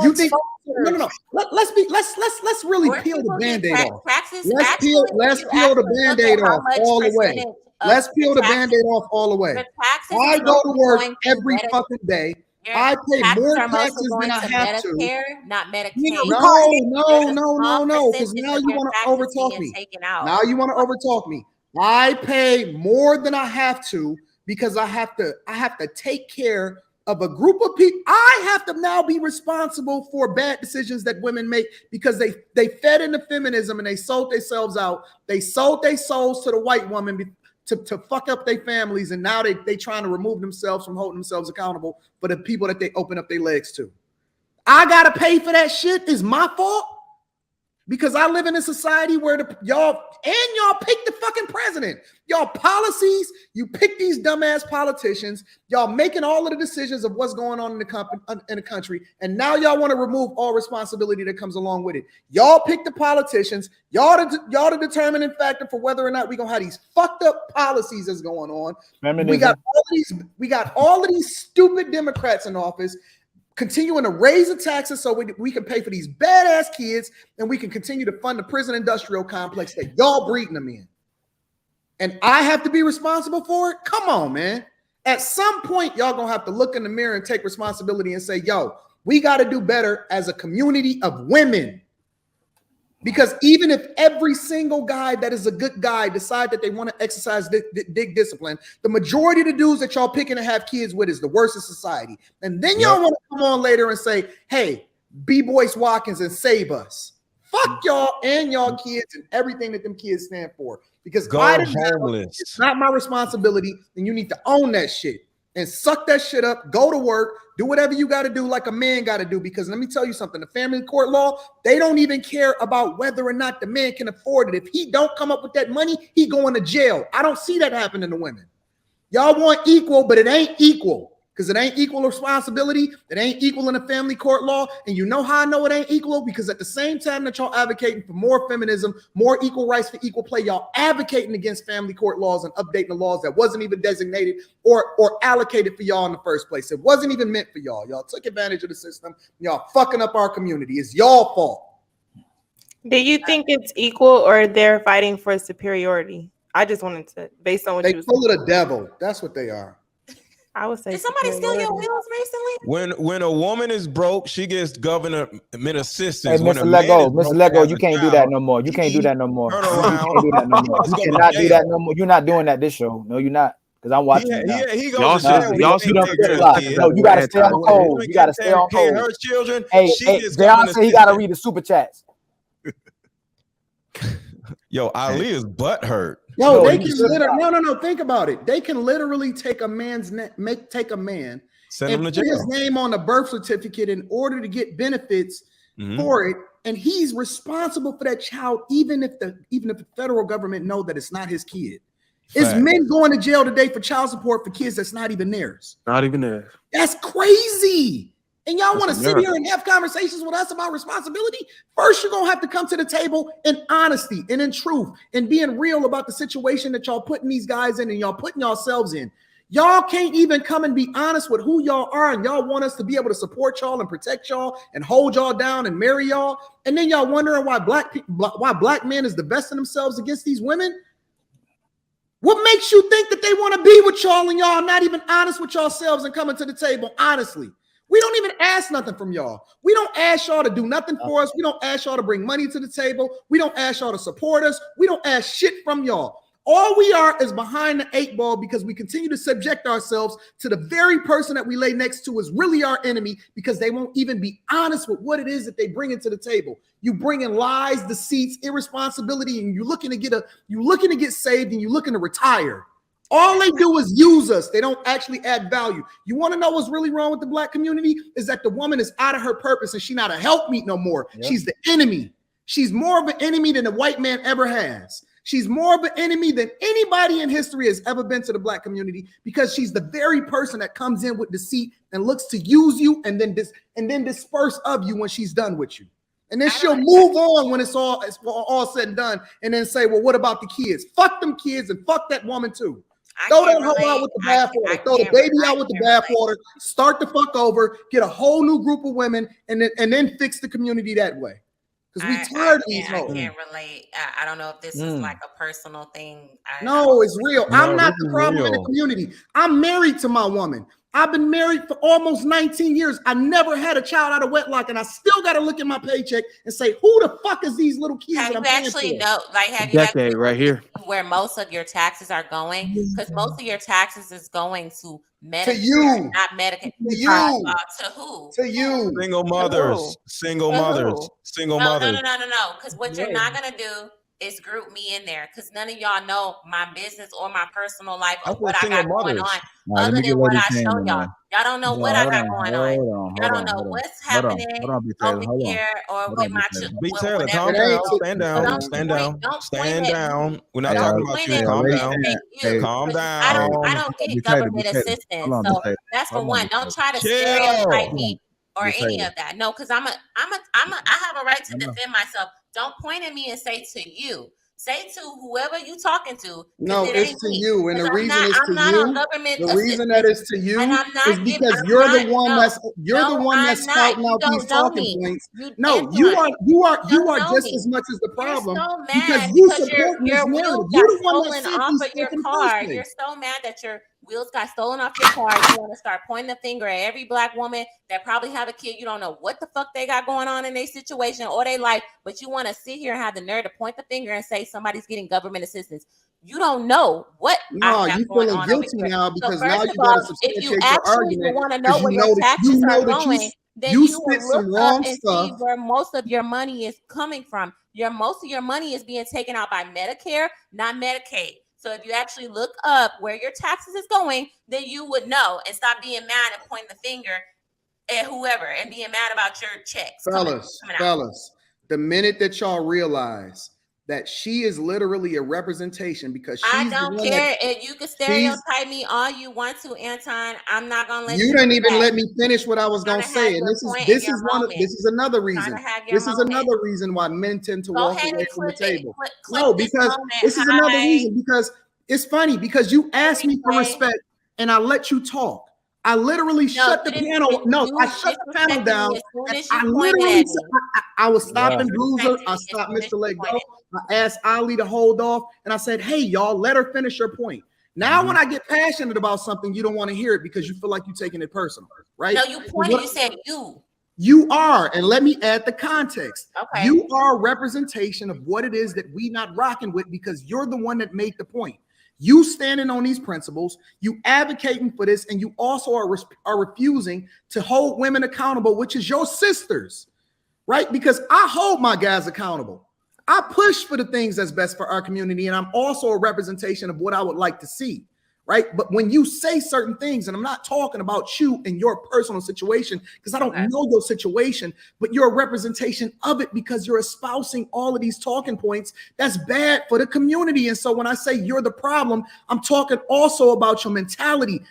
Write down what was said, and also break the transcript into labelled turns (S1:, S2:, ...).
S1: You think no. Let's really peel the Band-Aid off. Let's peel the Band-Aid off all the way. Let's peel the Band-Aid off all the way. I go to work every fucking day. I pay more taxes than I have to.
S2: Not Medicaid.
S1: No. Because now you want to overtalk me. Now you want to overtalk me. I pay more than I have to because I have to take care of a group of people. I have to now be responsible for bad decisions that women make because they fed into feminism and they sold themselves out. They sold their souls to the white woman to fuck up their families, and now they trying to remove themselves from holding themselves accountable for the people that they open up their legs to. I gotta pay for that shit. Is my fault because I live in a society where y'all pick the fucking president. Y'all policies, you pick these dumbass politicians. Y'all making all of the decisions of what's going on in the country, and now y'all want to remove all responsibility that comes along with it. Y'all pick the politicians. Y'all the determining factor for whether or not we gonna have these fucked up policies that's going on. We got all of these stupid Democrats in office, continuing to raise the taxes so we can pay for these badass kids, and we can continue to fund the prison industrial complex that y'all breeding them in. And I have to be responsible for it? Come on, man. At some point, y'all gonna have to look in the mirror and take responsibility and say, yo, we got to do better as a community of women. Because even if every single guy that is a good guy decide that they want to exercise dig discipline, the majority of the dudes that y'all picking to have kids with is the worst of society. And then y'all want to come on later and say, hey, be Boyce Watkins and save us. Fuck y'all and y'all kids and everything that them kids stand for. Because it's not my responsibility, and you need to own that shit and suck that shit up, go to work, do whatever you got to do like a man got to do. Because let me tell you something, the family court law, they don't even care about whether or not the man can afford it. If he don't come up with that money, he going to jail. I don't see that happening to women. Y'all want equal, but it ain't equal. Because it ain't equal responsibility. It ain't equal in the family court law. And you know how I know it ain't equal? Because at the same time that y'all advocating for more feminism, more equal rights for equal play, y'all advocating against family court laws and updating the laws that wasn't even designated or allocated for y'all in the first place. It wasn't even meant for y'all. Y'all took advantage of the system. Y'all fucking up our community. It's y'all fault.
S3: Do you think it's equal or they're fighting for superiority? I just wanted to, based on what you
S1: were saying. They full of the devil. That's what they are.
S3: I would say.
S2: Did somebody steal your wheels recently?
S4: When a woman is broke, she gets government assistance.
S5: Hey, Mr. Lego, you can't do that no more. You can't do that no more. You can't do that no more. You cannot do that no more. You're not doing that this show. No, you're not. Because I'm watching.
S6: Y'all should
S5: no, you gotta stay on code. You gotta stay on code.
S4: Her children.
S5: Hey, Deon said he gotta read the super chats.
S4: Yo, Ali is butt hurt.
S1: Yo, they can literally think about it. They can literally take a man's send him and put his name on a birth certificate in order to get benefits for it, and he's responsible for that child, even if the federal government know that it's not his kid. It's men going to jail today for child support for kids that's not even theirs.
S6: Not even theirs.
S1: That's crazy. And y'all want to sit here and have conversations with us about responsibility? First, you're going to have to come to the table in honesty and in truth and being real about the situation that y'all putting these guys in and y'all putting yourselves in. Y'all can't even come and be honest with who y'all are, and y'all want us to be able to support y'all and protect y'all and hold y'all down and marry y'all. And then y'all wondering why black men is divesting themselves against these women. What makes you think that they want to be with y'all and y'all not even honest with yourselves and coming to the table honestly? We don't even ask nothing from y'all. We don't ask y'all to do nothing for us. We don't ask y'all to bring money to the table. We don't ask y'all to support us. We don't ask shit from y'all. All we are is behind the 8 ball because we continue to subject ourselves to the very person that we lay next to is really our enemy because they won't even be honest with what it is that they bring into the table. You bring in lies, deceits, irresponsibility, and you're looking to get saved and you're looking to retire. All they do is use us. They don't actually add value. You want to know what's really wrong with the black community? Is that the woman is out of her purpose and she's not a helpmeet no more. Yep. She's the enemy. She's more of an enemy than the white man ever has. She's more of an enemy than anybody in history has ever been to the black community because she's the very person that comes in with deceit and looks to use you and then disperse of you when she's done with you. And then she'll move on when it's all said and done and then say, well, what about the kids? Fuck them kids and fuck that woman too. Throw that hoe out with the bathwater. Throw the baby out with the bathwater. Start the fuck over. Get a whole new group of women, and then fix the community that way. Because we tired of these hoes.
S2: I can't relate. I don't know if this is like a personal thing.
S1: No, it's real. I'm not the problem in the community. I'm married to my woman. I've been married for almost 19 years. I never had a child out of wedlock, and I still got to look at my paycheck and say, "Who the fuck is these little kids?"
S2: Have you actually have
S6: you actually
S5: right here
S2: where most of your taxes are going? Because most of your taxes is going to Medicare,
S1: to you,
S2: not Medicaid.
S1: To you,
S2: to who?
S1: To you,
S4: single mothers, single mothers, single mothers.
S2: No. Because what you're not gonna do is group me in there, because none of y'all know my business or my personal life or what I got going on, other than what I show y'all. Y'all don't know what I got going on. Y'all don't know what's happening over here or with my children.
S4: Be Taylor, calm down, stand down, stand down, stand down. We're not talking about you. Calm down, calm down.
S2: I don't get government assistance, so that's for one. Don't try to stereotype me or any of that. No, because I have a right to defend myself. Don't point at me and say to you. Say to whoever you talking to.
S1: No, it's to you, and the reason is to you. The reason that is to you is because you're the one that's spouting out these talking points. No, you are just as much as the problem because you support this narrative. You're the one that said these fucking car.
S2: You're so mad that your wheels got stolen off your car. You want to start pointing the finger at every black woman that probably have a kid. You don't know what the fuck they got going on in their situation or their life, but you want to sit here and have the nerve to point the finger and say somebody's getting government assistance. You don't know what.
S1: No, you feeling guilty now because now you got to substantiate your argument.
S2: If you want to know where your taxes are going, then you will look up and see where most of your money is coming from. Most of your money is being taken out by Medicare, not Medicaid. So if you actually look up where your taxes is going, then you would know and stop being mad and pointing the finger at whoever and being mad about your checks.
S1: Fellas, the minute that y'all realize that she is literally a representation because she's
S2: I don't care if you can stereotype me all you want to, Antone. I'm not gonna let
S1: you didn't even let me finish what I was gonna say. And this is another reason. This is another reason why men tend to walk away from the table. No, because this is another reason, because it's funny because you asked me for respect and I let you talk. I literally shut the panel. No, I shut the panel down. I literally, I was stopping Bruiser. I stopped Mr. Let Go. I asked Ali to hold off, and I said, "Hey, y'all, let her finish her point." Now, when I get passionate about something, you don't want to hear it because you feel like you're taking it personal, right?
S2: No, you pointed. You said you.
S1: You are, and let me add the context. Okay. You are a representation of what it is that we not rocking with because you're the one that made the point. You standing on these principles, you advocating for this, and you also are refusing to hold women accountable, which is your sisters, right? Because I hold my guys accountable. I push for the things that's best for our community, and I'm also a representation of what I would like to see, right? But when you say certain things, and I'm not talking about you and your personal situation, because I don't know your situation, but you're a representation of it because you're espousing all of these talking points. That's bad for the community. And so when I say you're the problem, I'm talking also about your mentality.